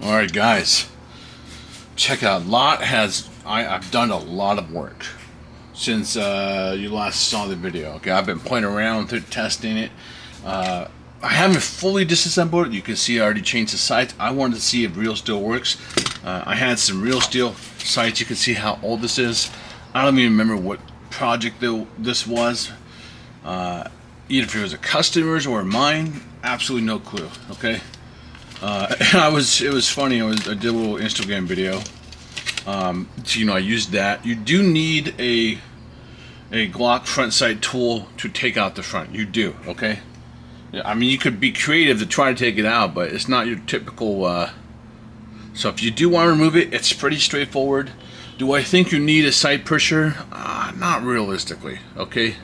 All right, guys, check out. I've done a lot of work since you last saw the video. Okay, I've been playing around with it, testing it. I haven't fully disassembled it. You can see I already changed the sights. I wanted to see if real steel works. I had some real steel sights. You can see how old this is. I don't even remember what project this was. Either if it was a customer's or mine, absolutely no clue. Okay. It was funny. I did a little Instagram video. So, I used that. You do need a Glock front sight tool to take out the front. You do, okay? Yeah, I mean, you could be creative to try to take it out, but it's not your typical. So if you do want to remove it, it's pretty straightforward. Do I think you need a sight pusher? Not realistically, okay?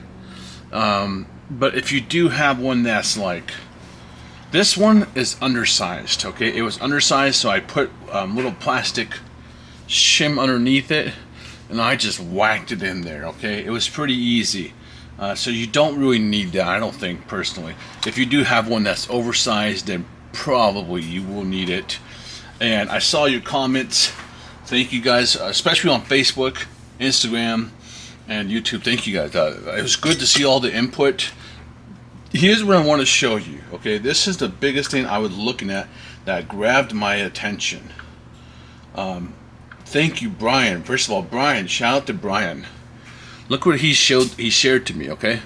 But if you do have one that's like. This one is undersized, okay? It was undersized, so I put little plastic shim underneath it, and I just whacked it in there, okay? It was pretty easy. So you don't really need that, I don't think, personally. If you do have one that's oversized, then probably you will need it. And I saw your comments. Thank you guys, especially on Facebook, Instagram, and YouTube. Thank you guys. It was good to see all the input. Here's what I want to show you, okay? This is the biggest thing I was looking at that grabbed my attention. Thank you, Brian. First of all, Brian, shout out to Brian. Look what he shared to me, okay?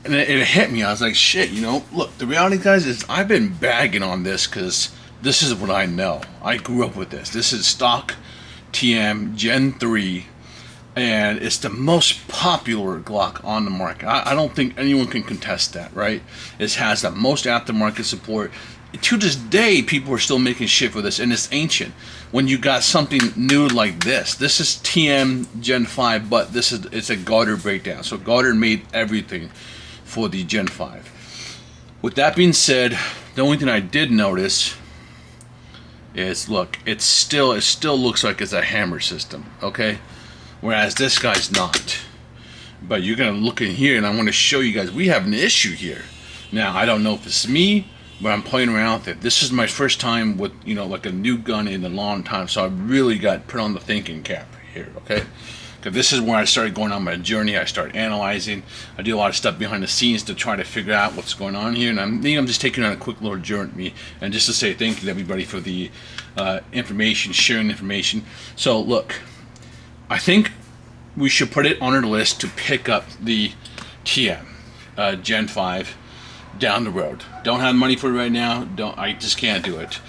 And it hit me. I was like, shit, look, the reality, guys, is I've been bagging on this because this is what I know. I grew up with this. This is stock TM Gen 3. And it's the most popular Glock on the market. I don't think anyone can contest that, right? It has the most aftermarket support. To this day, people are still making shit for this, and it's ancient. When you got something new like this is TM Gen 5, but it's a Goddard breakdown. So Goddard made everything for the Gen 5. With that being said, the only thing I did notice is, look, it still looks like it's a hammer system, okay? Whereas this guy's not. But you're going to look in here, and I want to show you guys, we have an issue here. Now, I don't know if it's me, but I'm playing around with it. This is my first time with, like a new gun in a long time, so I really got put on the thinking cap here, okay? Because this is where I started going on my journey. I started analyzing. I do a lot of stuff behind the scenes to try to figure out what's going on here, and I'm just taking on a quick little journey, and just to say thank you to everybody for the information, sharing information. So, look. I think we should put it on our list to pick up the TM Gen 5 down the road. Don't have money for it right now. I just can't do it.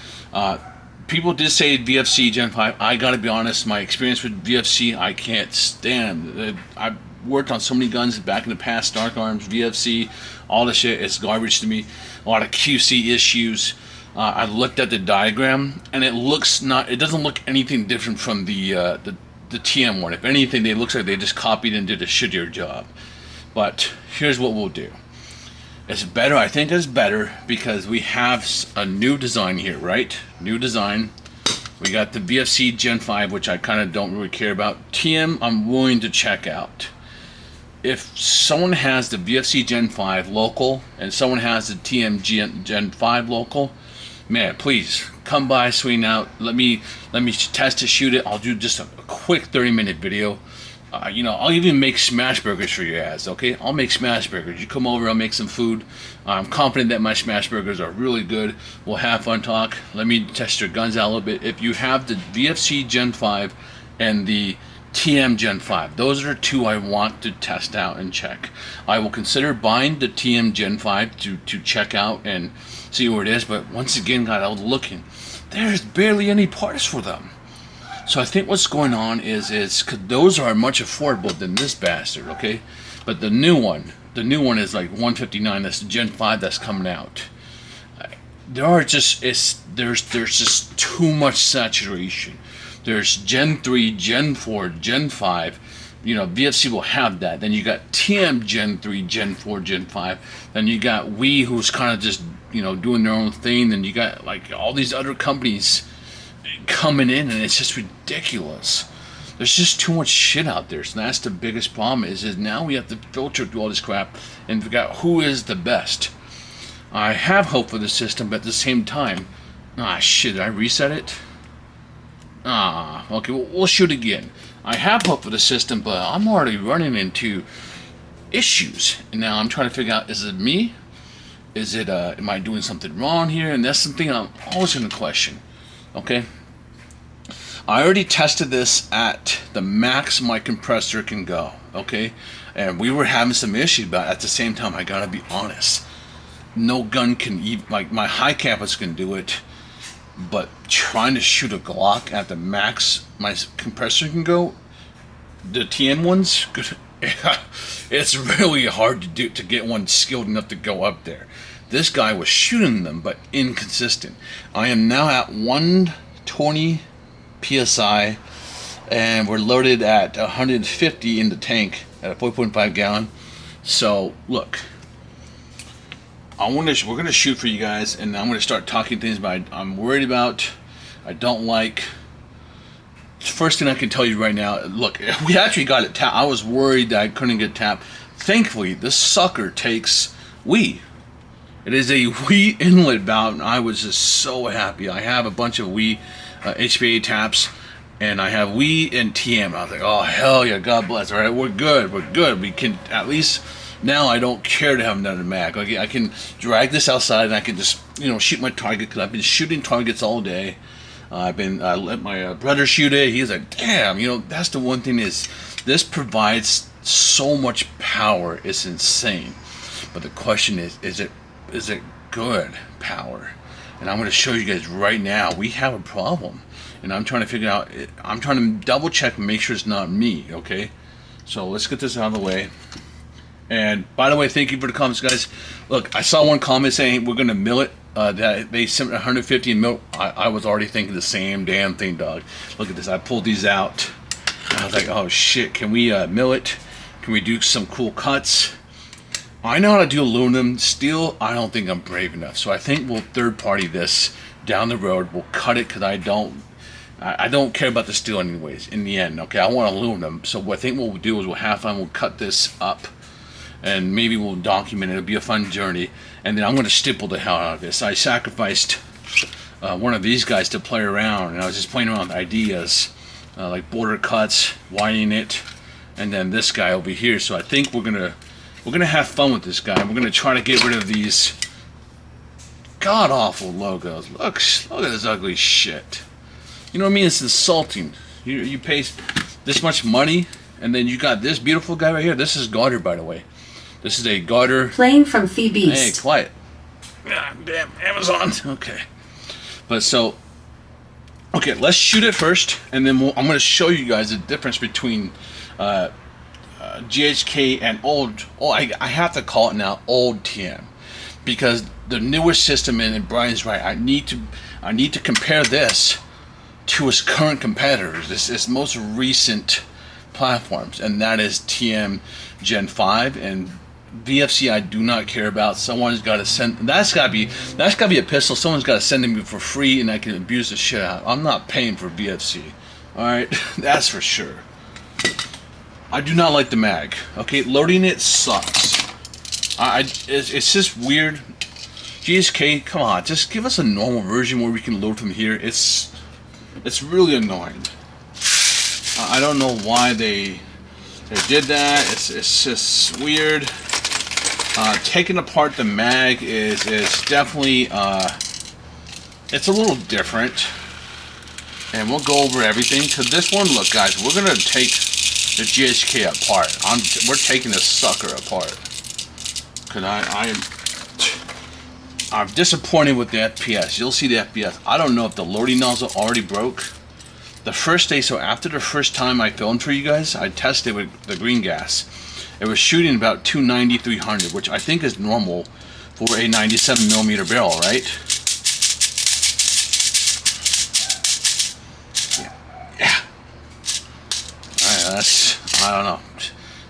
People did say VFC Gen 5. I gotta be honest, my experience with VFC, I can't stand. I've worked on so many guns back in the past, Dark Arms, VFC, all this shit. It's garbage to me. A lot of QC issues. I looked at the diagram, and it doesn't look anything different from the TM one. If anything, it looks like they just copied and did a shittier job. But here's what we'll do. It's better, I think it's better, because we have a new design here, right? New design. We got the VFC Gen 5, which I kind of don't really care about. TM, I'm willing to check out. If someone has the VFC Gen 5 local, and someone has the TM Gen 5 local, man, please come by, swing out. Let me test to shoot it. I'll do just a quick 30-minute video. I'll even make smash burgers for your ass, okay? I'll make smash burgers. You come over, I'll make some food. I'm confident that my smash burgers are really good. We'll have fun talk. Let me test your guns out a little bit. If you have the VFC Gen 5 and the TM Gen 5, those are two I want to test out and check. I will consider buying the TM Gen 5 to check out and see where it is, but once again, God, I was looking. There's barely any parts for them. So I think what's going on is cause those are much affordable than this bastard, okay? But the new one is like $159. That's the Gen 5 that's coming out. There's just too much saturation. There's Gen 3, Gen 4, Gen 5. VFC will have that. Then you got TM Gen 3, Gen 4, Gen 5. Then you got We, who's kind of just, doing their own thing. Then you got like all these other companies coming in, and it's just ridiculous. There's just too much shit out there. So that's the biggest problem is now we have to filter through all this crap and figure out who is the best. I have hope for the system, but at the same time, Ah, shit, did I reset it? Ah, okay, we'll shoot again. I have hope for the system, but I'm already running into issues. And now I'm trying to figure out, is it me? Is it, am I doing something wrong here? And that's something I'm always going to question. Okay? I already tested this at the max my compressor can go. Okay? And we were having some issues, but at the same time, I gotta be honest. No gun can even, like, my high campus can do it. But trying to shoot a Glock at the max my compressor can go, the TN ones, it's really hard to do, to get one skilled enough to go up there. This guy was shooting them, but inconsistent. I am now at 120 psi, and we're loaded at 150 in the tank at a 4.5 gallon. So look, we're gonna shoot for you guys, and I'm gonna start talking things about I'm worried about, I don't like. First thing I can tell you right now, look, we actually got it tapped. I was worried that I couldn't get tapped. Thankfully, this sucker takes Wii. It is a Wii inlet valve, and I was just so happy. I have a bunch of Wii HPA taps, and I have Wii and TM. I was like, oh hell yeah, God bless. All right, we're good. We can at least. Now I don't care to have another mag. Like, I can drag this outside and I can just, shoot my target, because I've been shooting targets all day. I let my brother shoot it. He's like, damn, that's the one thing is this provides so much power. It's insane. But the question is it good power? And I'm going to show you guys right now. We have a problem, and I'm trying to figure out. I'm trying to double check and make sure it's not me. Okay, so let's get this out of the way. And by the way, thank you for the comments, guys. Look, I saw one comment saying we're gonna mill it. That they sent 150 and mill. I was already thinking the same damn thing, dog. Look at this. I pulled these out. I was like, oh shit, can we mill it? Can we do some cool cuts? I know how to do aluminum. Steel, I don't think I'm brave enough. So I think we'll third party this down the road. We'll cut it, because I don't care about the steel anyways. In the end, okay, I want aluminum. So what I think what we'll do is we'll have fun. We'll cut this up, and maybe we'll document it. It'll be a fun journey, and then I'm going to stipple the hell out of this. I sacrificed one of these guys to play around, and I was just playing around with ideas, like border cuts, widening it, and then this guy over here. So I think we're gonna have fun with this guy. We're gonna try to get rid of these god awful logos. Look at this ugly shit. You know what I mean? It's insulting. You pay this much money, and then you got this beautiful guy right here. This is Garter, by the way. This is a Garter. Playing from Phoebe's. Hey, quiet. Ah, damn, Amazon. Okay. But so, okay, let's shoot it first, and then I'm going to show you guys the difference between GHK and old. Oh, I have to call it now old TM, because the newer system, and Brian's right. I need to compare this to its current competitors. Its most recent platforms, and that is TM Gen 5 and VFC. I do not care about. Someone's got to send. That's got to be a pistol. Someone's got to send it me for free, and I can abuse the shit out. I'm not paying for VFC. All right, that's for sure. I do not like the mag. Okay, loading it sucks. It's just weird. GHK, come on, just give us a normal version where we can load from here. It's really annoying. I don't know why they did that. It's just weird. Taking apart the mag is definitely it's a little different, and we'll go over everything. Because this one, look guys, we're gonna take the GHK apart. We're taking this sucker apart. Cause I'm disappointed with the FPS. You'll see the FPS. I don't know if the loading nozzle already broke. The first day, so after the first time I filmed for you guys, I tested with the green gas. It was shooting about 290, 300, which I think is normal for a 97 millimeter barrel, right? Yeah. Alright, I don't know.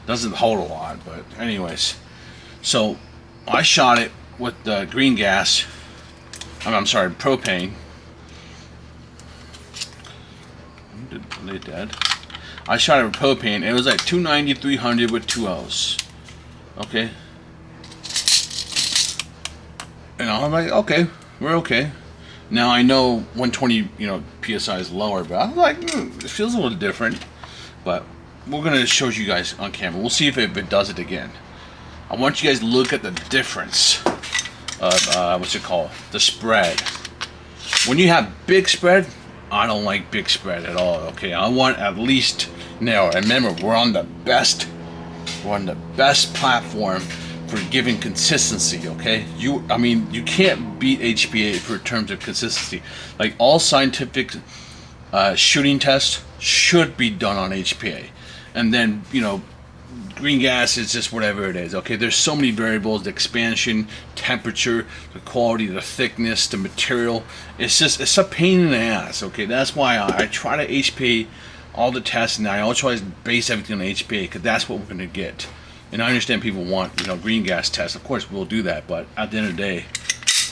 Doesn't hold a lot, but anyways. So I shot it with the green gas. I'm sorry, propane. Are they dead? I shot it with propane. It was like 290, 300 with 2 L's. Okay. And I'm like, okay, we're okay. Now I know 120, psi is lower, but I'm like, it feels a little different. But we're gonna show you guys on camera. We'll see if it does it again. I want you guys to look at the difference of what's it called, the spread. When you have big spread, I don't like big spread at all. Okay, I want at least narrow. And remember, we're on the best platform for giving consistency. Okay, you can't beat HPA for terms of consistency. Like all scientific shooting tests should be done on HPA, and then green gas is just whatever it is. Okay, there's so many variables: the expansion, temperature, the quality, the thickness, the material. It's a pain in the ass. Okay, that's why I try to HPA all the tests, and I always try to base everything on HPA because that's what we're gonna get. And I understand people want green gas tests. Of course, we'll do that, but at the end of the day,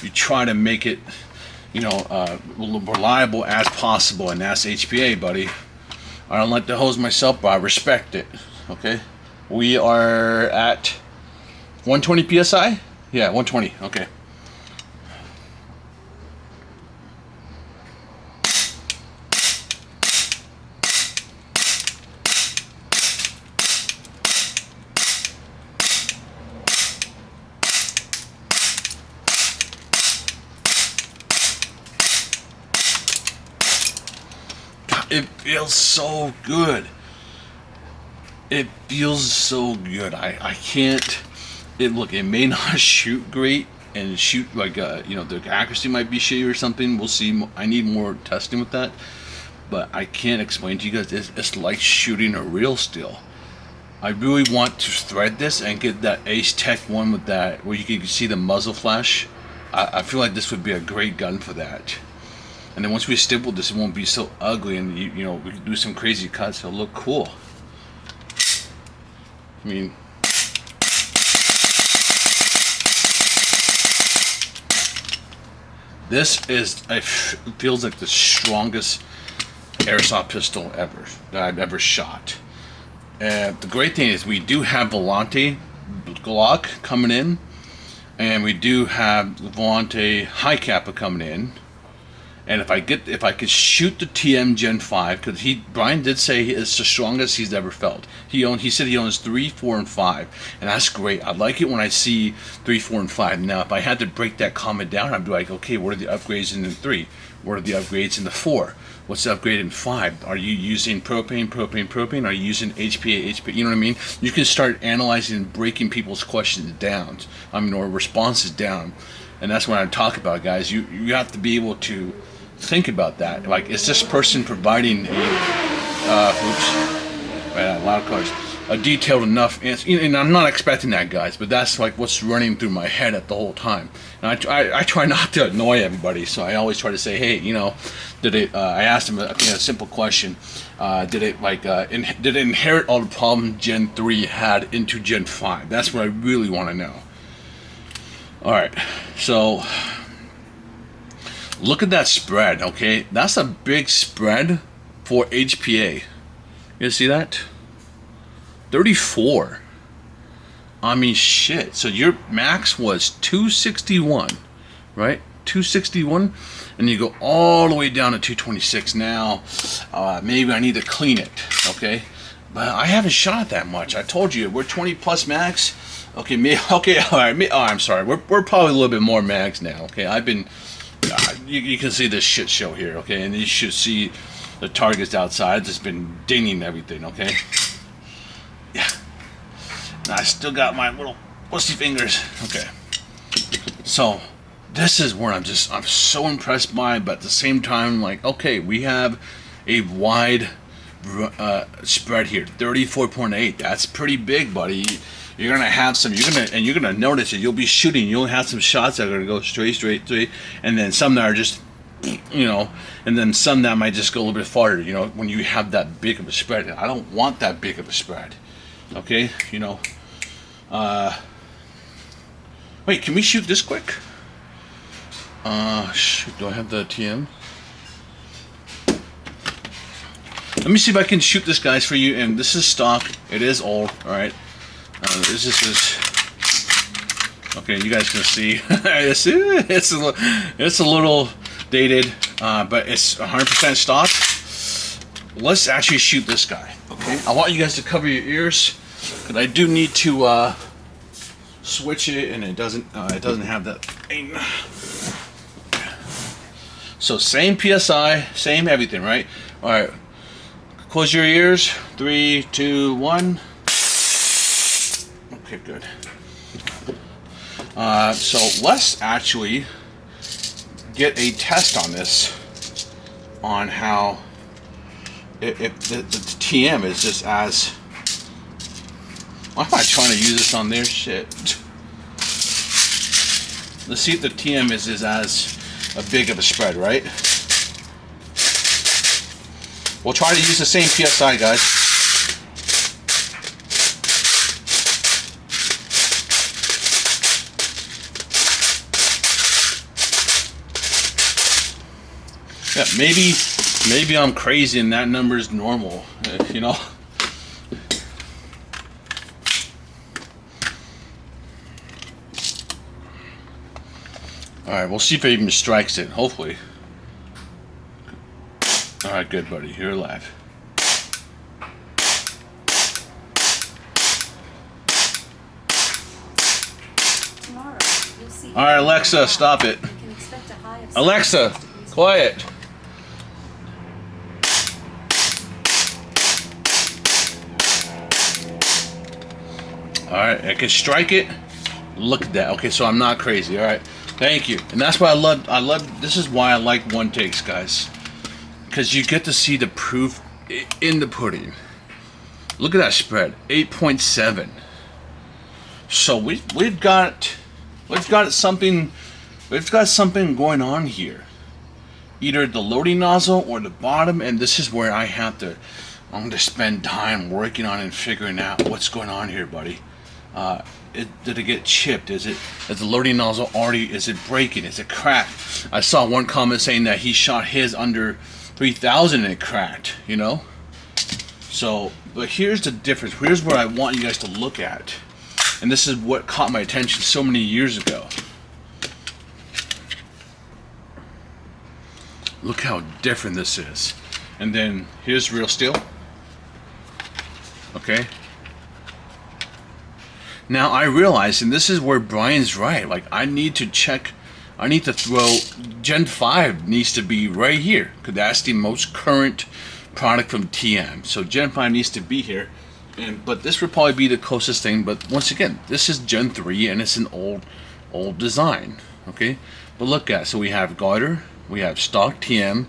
you try to make it reliable as possible, and that's HPA, buddy. I don't like to hose myself, but I respect it. Okay, we are at 120 psi. Yeah, 120. Okay. It feels so good. It feels so good. I can't. It may not shoot great and shoot like the accuracy might be shitty or something. We'll see. I need more testing with that. But I can't explain to you guys. It's like shooting a real steel. I really want to thread this and get that Ace Tech one with that where you can see the muzzle flash. I feel like this would be a great gun for that. And then once we stipple this, it won't be so ugly, and we can do some crazy cuts. It'll look cool. I mean, this feels like the strongest airsoft pistol ever that I've ever shot. The great thing is we do have Volante Glock coming in, and we do have Volante High Kappa coming in. And if I could shoot the TM Gen 5, because Brian did say it's the strongest he's ever felt. He said he owns 3, 4, and 5, and that's great. I like it when I see 3, 4, and 5. Now, if I had to break that comment down, I'd be like, okay, what are the upgrades in the 3? What are the upgrades in the 4? What's the upgrade in 5? Are you using propane? Are you using HPA? You know what I mean? You can start analyzing and breaking people's questions down. Or responses down, and that's what I talk about, guys. You have to be able to think about that. Like, is this person providing a loud cars, a detailed enough answer? And I'm not expecting that, guys, but that's like what's running through my head at the whole time. And I try not to annoy everybody, so I always try to say, hey, did it? I asked him a simple question. Did it inherit all the problems Gen 3 had into Gen 5? That's what I really want to know. All right, so look at that spread, okay? That's a big spread for HPA. You see that? 34. I mean, shit. So your max was 261, right? 261, and you go all the way down to 226. Now, maybe I need to clean it, okay? But I haven't shot that much. I told you, we're 20 plus max. Okay, all right. I'm sorry. We're probably a little bit more max now, okay? I've been... you can see this shit show here, okay? And you should see the targets outside. It's just been dinging everything, okay? Yeah. And I still got my little pussy fingers. Okay. So, this is where I'm so impressed by, but at the same time, like, okay, we have a wide spread here. 34.8. That's pretty big, buddy. You're gonna have some. You're gonna notice it. You'll be shooting. You'll have some shots that are gonna go straight, and then some that are just, and then some that might just go a little bit farther. When you have that big of a spread, I don't want that big of a spread. Okay, Wait, can we shoot this quick? Shoot, do I have the TM? Let me see if I can shoot this, guys, for you. And this is stock. It is old. All right. This is okay. You guys can see. It's a little dated, but it's 100% stock. Let's actually shoot this guy. Okay, I want you guys to cover your ears, because I do need to switch it, and it doesn't have that thing. So same PSI, same everything, right? All right, close your ears. 3, 2, 1. Okay, good. So let's actually get a test on this, on how if the TM is just as. Why am I trying to use this on their shit? Let's see if the TM is as a big of a spread, right? We'll try to use the same PSI, guys. Yeah, maybe I'm crazy and that number is normal, you know. All right, we'll see if it even strikes it. Hopefully. All right, good, buddy. You're alive. Tomorrow, you'll see. All right, Alexa, stop it. You can expect a high of Alexa, quiet. All right, I can strike it. Look at that. Okay, so I'm not crazy. All right, thank you. And that's why I love. This is why I like one takes, guys, because you get to see the proof in the pudding. Look at that spread, 8.7. So we've got something going on here. Either the loading nozzle or the bottom, and this is where I'm going to spend time working on and figuring out what's going on here, buddy. Did it get chipped? Is the loading nozzle already, is it breaking? Is it cracked? I saw one comment saying that he shot his under 3,000 and it cracked, you know? So, but here's the difference. Here's what I want you guys to look at. And this is what caught my attention so many years ago. Look how different this is. And then here's real steel. Okay. Now I realize, and this is where Brian's right, like I need to throw Gen 5 needs to be right here, because that's the most current product from TM. So Gen 5 needs to be here, but this would probably be the closest thing. But once again, this is Gen 3 and it's an old design. Okay, but look at, so we have garter, we have stock TM,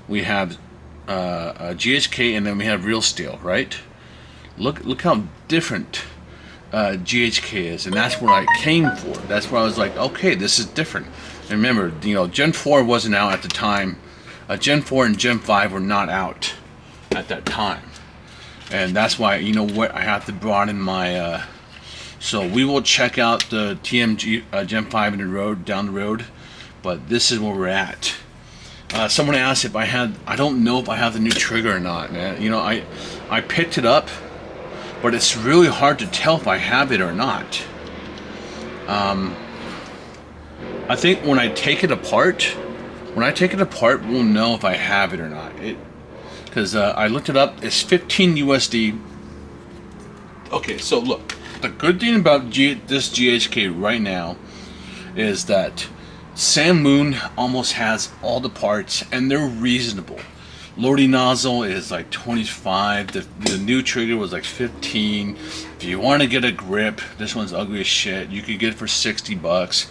we have GHK, and then we have real steel, right? Look how different GHK is, and that's what I came for. That's where I was like, okay, this is different. And remember, you know, Gen 4 wasn't out at the time. Gen 4 and Gen 5 were not out at that time, and that's why, you know what, I have to broaden my. So we will check out the TMG Gen 5 down the road, but this is where we're at. Someone asked if I don't know if I have the new trigger or not, man. You know, I picked it up, but it's really hard to tell if I have it or not. I think when I take it apart, we'll know if I have it or not. Because I looked it up, it's 15 USD. Okay, so look, the good thing about this GHK right now is that Sam Moon almost has all the parts, and they're reasonable. Loading nozzle is like 25. The new trigger was like 15. If you want to get a grip, this one's ugly as shit. You could get it for $60.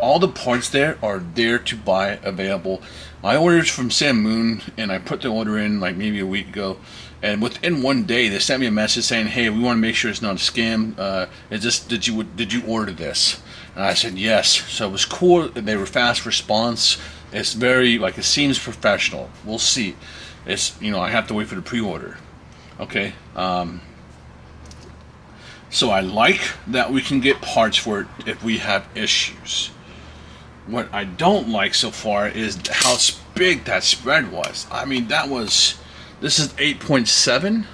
All the parts there are there to buy, available. My order's from Sam Moon, and I put the order in like maybe a week ago. And within one day, they sent me a message saying, "Hey, we want to make sure it's not a scam. Did you order this?" And I said yes. So it was cool. They were fast response. It's very, like, it seems professional. We'll see. It's, you know, I have to wait for the pre-order. Okay. So I like that we can get parts for it if we have issues. What I don't like so far is how big that spread was. I mean, this is 8.7.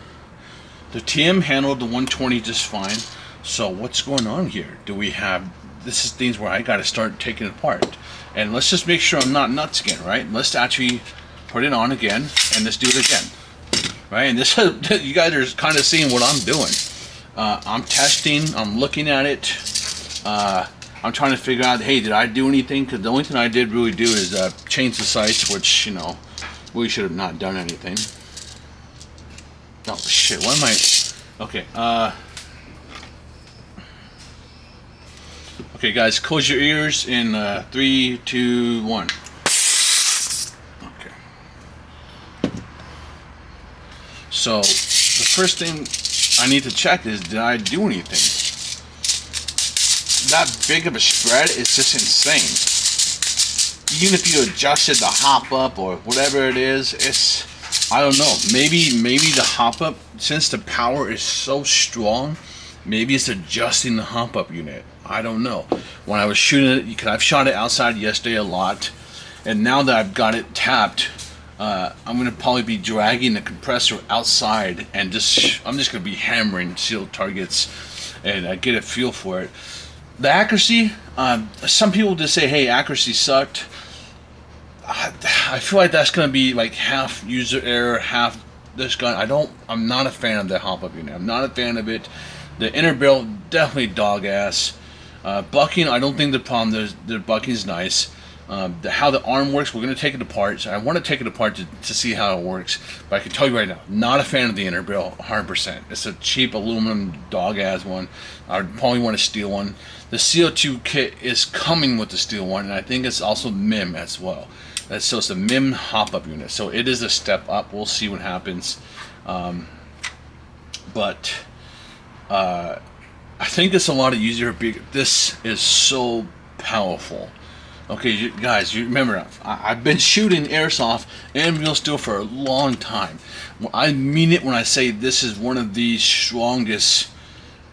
The TM handled the 120 just fine. So what's going on here? Do we have this is things where I got to start taking it apart. And let's just make sure I'm not nuts again, right? Let's actually put it on again, and let's do it again, right? And this, you guys are kind of seeing what I'm doing. I'm testing, I'm looking at it. I'm trying to figure out, hey, did I do anything? Because the only thing I did really do is change the sights, which, you know, we should have not done anything. Oh, shit, what am I... Okay, okay, guys, close your ears in 3, 2, 1. Okay. So, the first thing I need to check is, did I do anything? That big of a spread is just insane. Even if you adjusted the hop up or whatever it is, it's, I don't know, maybe the hop up, since the power is so strong, maybe it's adjusting the hop up unit. I don't know. When I was shooting it, because I've shot it outside yesterday a lot, and now that I've got it tapped, I'm gonna probably be dragging the compressor outside, and I'm just gonna be hammering sealed targets, and I get a feel for it. The accuracy, some people just say, hey, accuracy sucked. I feel like that's going to be like half user error, half this gun. I'm not a fan of the hop-up unit. I'm not a fan of it. The inner barrel, definitely dog ass. Bucking, I don't think the problem, the bucking's nice. How the arm works, we're going to take it apart. So I want to take it apart to see how it works. But I can tell you right now, not a fan of the inner barrel, 100%. It's a cheap aluminum dog ass one. I'd probably want to steal one. The CO2 kit is coming with the steel one, and I think it's also MIM as well. So it's a MIM hop-up unit. So it is a step up. We'll see what happens. But I think it's a lot easier. This is so powerful. Okay, you guys, you remember, I've been shooting airsoft and real steel for a long time. I mean it when I say this is one of the strongest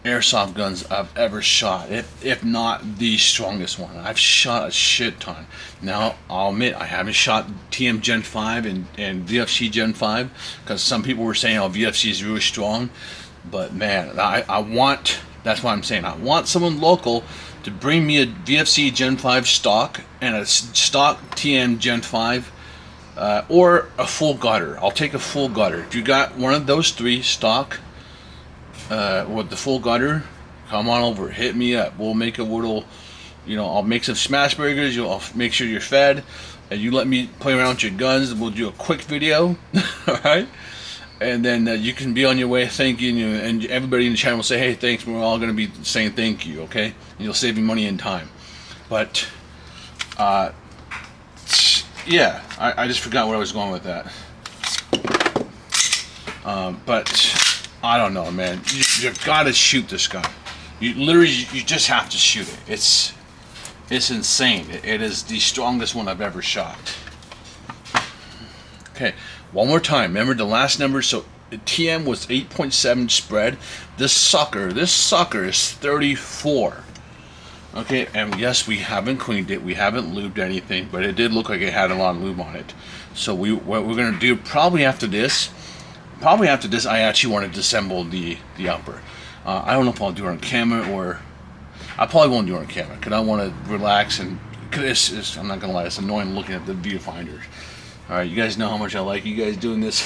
airsoft guns I've ever shot, if not the strongest one. I've shot a shit ton. Now, I'll admit, I haven't shot TM Gen 5 and VFC Gen 5, because some people were saying, oh, VFC is really strong. But man, I want, that's why I'm saying, I want someone local to bring me a VFC Gen 5 stock and a stock TM Gen 5, or a full gutter. I'll take a full gutter. If you got one of those three stock, with the full gutter, come on over, hit me up. We'll make a little, you know, I'll make some smash burgers. I'll make sure you're fed, and you let me play around with your guns. We'll do a quick video, all right? And then you can be on your way thanking you, and everybody in the channel will say, hey, thanks. We're all going to be saying thank you, okay? And you'll save you money and time. But, yeah, I just forgot where I was going with that. But I don't know, man. You've got to shoot this gun. You just have to shoot it. It's insane. It is the strongest one I've ever shot. Okay, one more time. Remember the last number? So the TM was 8.7 spread. This sucker is 34. Okay, and yes, we haven't cleaned it. We haven't lubed anything, but it did look like it had a lot of lube on it. So what we're gonna do probably after this. I actually want to disassemble the upper. I don't know if I'll do it on camera, or I probably won't do it on camera because I want to relax, and cause I'm not gonna lie, it's annoying looking at the viewfinders. All right, you guys know how much I like you guys doing this.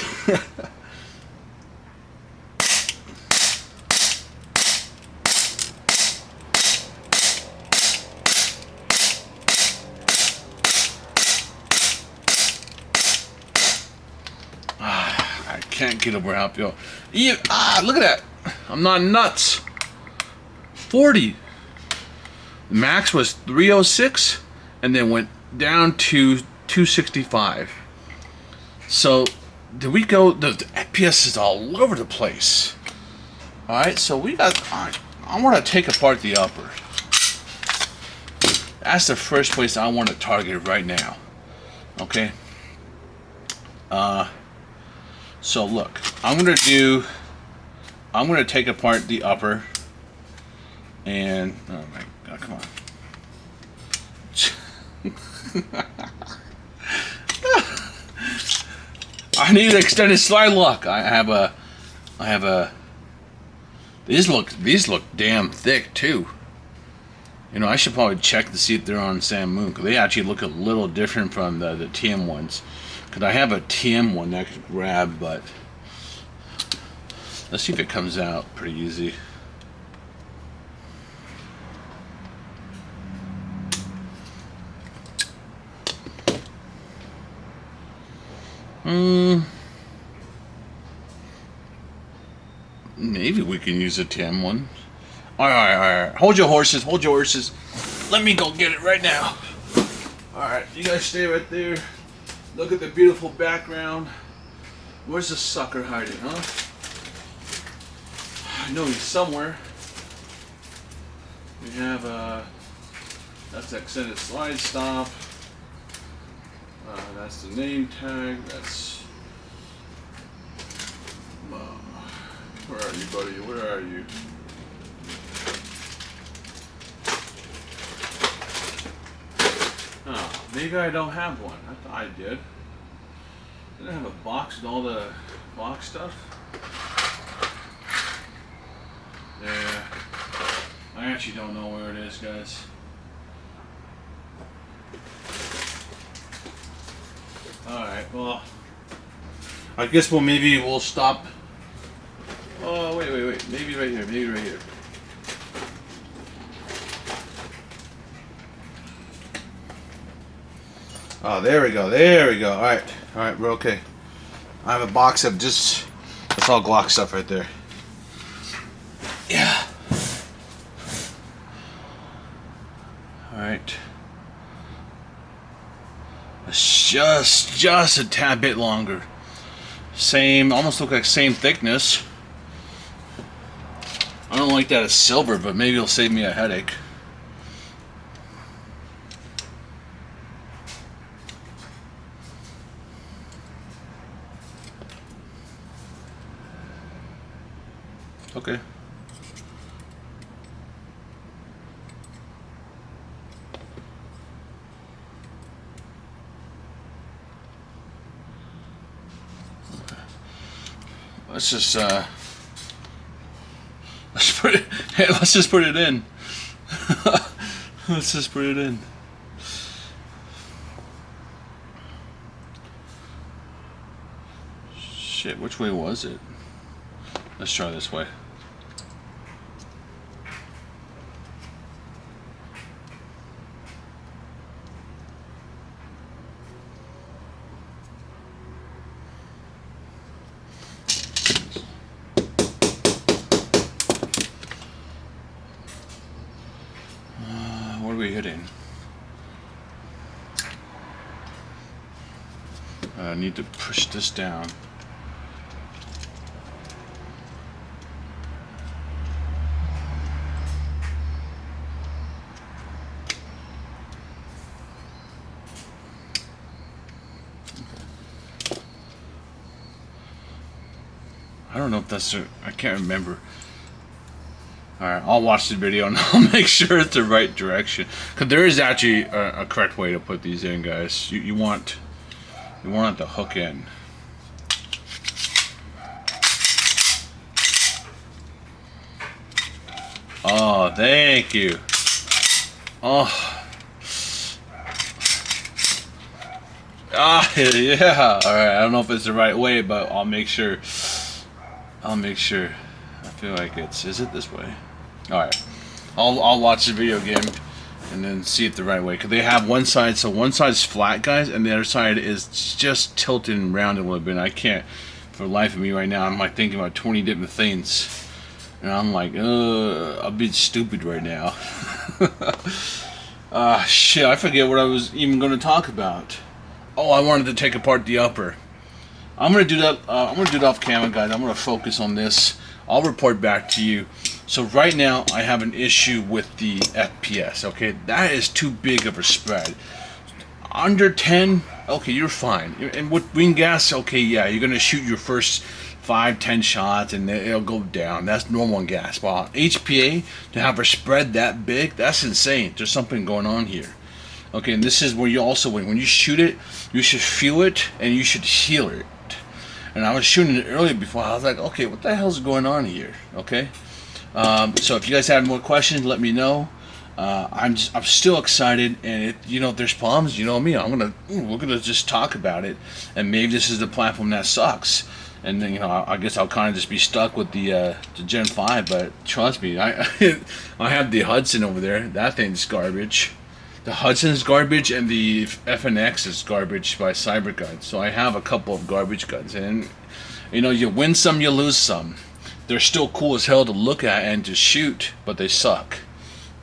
I can't get over how I feel. Look at that. I'm not nuts. 40. The max was 306 and then went down to 265. So did we go, the FPS is all over the place. Alright, so we got, I want to take apart the upper. That's the first place I want to target right now. Okay. So look, I'm gonna take apart the upper, and oh my god, come on. I need an extended slide lock. I have a. These look damn thick too. You know, I should probably check to see if they're on Sam Moon, because they actually look a little different from the TM ones. Because I have a TM one that I could grab, but let's see if it comes out pretty easy. Maybe we can use a TM one. Alright. Hold your horses. Let me go get it right now. Alright, you guys stay right there. Look at the beautiful background. Where's the sucker hiding, huh? I know he's somewhere. We have that's extended slide stop. That's the name tag. That's where are you, buddy? Where are you? Oh, maybe I don't have one. I thought I did. Did I have a box with all the box stuff? Yeah. I actually don't know where it is, guys. Alright, well, I guess maybe we'll stop. Oh, wait. Maybe right here. Oh, there we go. Alright, we're okay. I have a box of just, that's all Glock stuff right there. Yeah. Alright. It's just a tad bit longer. Same, almost look like same thickness. I don't like that it's silver, but maybe it'll save me a headache. Okay. Let's just let's just put it in. Let's just put it in. Shit, which way was it? Let's try this way. What are we hitting? I need to push this down. I don't know if that's I can't remember. Alright, I'll watch the video and I'll make sure it's the right direction. Because there is actually a correct way to put these in, guys. You want it to hook in. Oh, thank you. Oh. Ah, yeah. Alright, I don't know if it's the right way, but I'll make sure. I feel like is it this way? Alright. I'll watch the video again and then see it the right way. Because they have one side, so one side's flat, guys, and the other side is just tilted and rounded a little bit. And I can't, for the life of me right now, I'm like thinking about 20 different things. And I'm like, I'm being stupid right now. Shit, I forget what I was even going to talk about. Oh, I wanted to take apart the upper. I'm gonna do that. I'm gonna do it off camera, guys. I'm gonna focus on this. I'll report back to you. So right now, I have an issue with the FPS. Okay, that is too big of a spread. Under 10, okay, you're fine. And with wing gas, okay, yeah, you're gonna shoot your first 5-10 shots, and it'll go down. That's normal in gas. Well, HPA to have a spread that big, that's insane. There's something going on here. Okay, and this is where you also win. When you shoot it, you should feel it and you should heal it. And I was shooting it earlier before. I was like, okay, what the hell's going on here? Okay. So if you guys have more questions, let me know. I'm still excited, and if there's problems, you know me, we're gonna just talk about it, and maybe this is the platform that sucks, and then I guess I'll kind of just be stuck with the Gen 5. But trust me, I I have the Hudson over there. That thing's garbage. The Hudson's garbage, and the FNX is garbage by Cybergun. So I have a couple of garbage guns, and you win some, you lose some. They're still cool as hell to look at and to shoot, but they suck.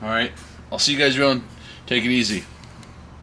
All right, I'll see you guys around. Take it easy.